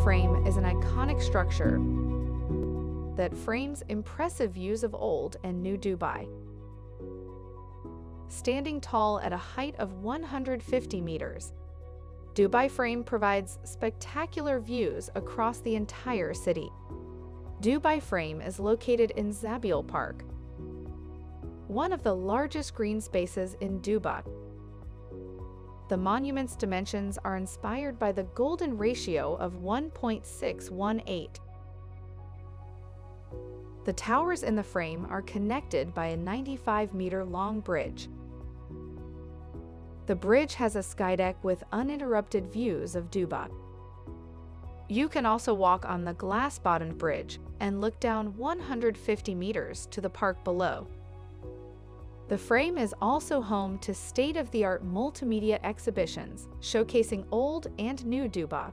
Frame is an iconic structure that frames impressive views of old and new Dubai. Standing tall at a height of 150 meters, Dubai Frame provides spectacular views across the entire city. Dubai Frame is located in Zabiel Park, one of the largest green spaces in Dubai. The monument's dimensions are inspired by the golden ratio of 1.618. The towers in the frame are connected by a 95-meter-long bridge. The bridge has a skydeck with uninterrupted views of Dubai. You can also walk on the glass-bottomed bridge and look down 150 meters to the park below. The frame is also home to state-of-the-art multimedia exhibitions showcasing old and new Dubai.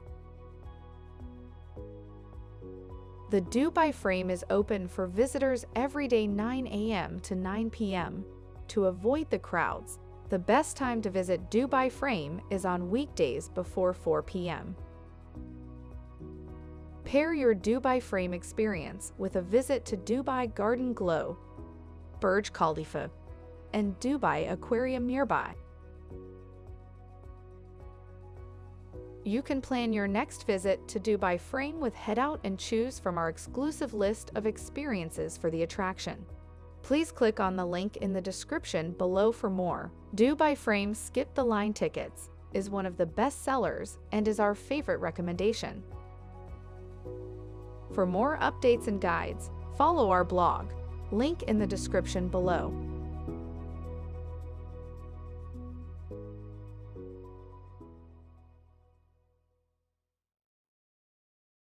The Dubai Frame is open for visitors every day 9 a.m. to 9 p.m. To avoid the crowds, the best time to visit Dubai Frame is on weekdays before 4 p.m. Pair your Dubai Frame experience with a visit to Dubai Garden Glow, Burj Khalifa, and Dubai Aquarium nearby. You can plan your next visit to Dubai Frame with Head Out and choose from our exclusive list of experiences for the attraction. Please click on the link in the description below for more. Dubai Frame Skip the Line tickets is one of the best sellers and is our favorite recommendation. For more updates and guides, follow our blog, link in the description below.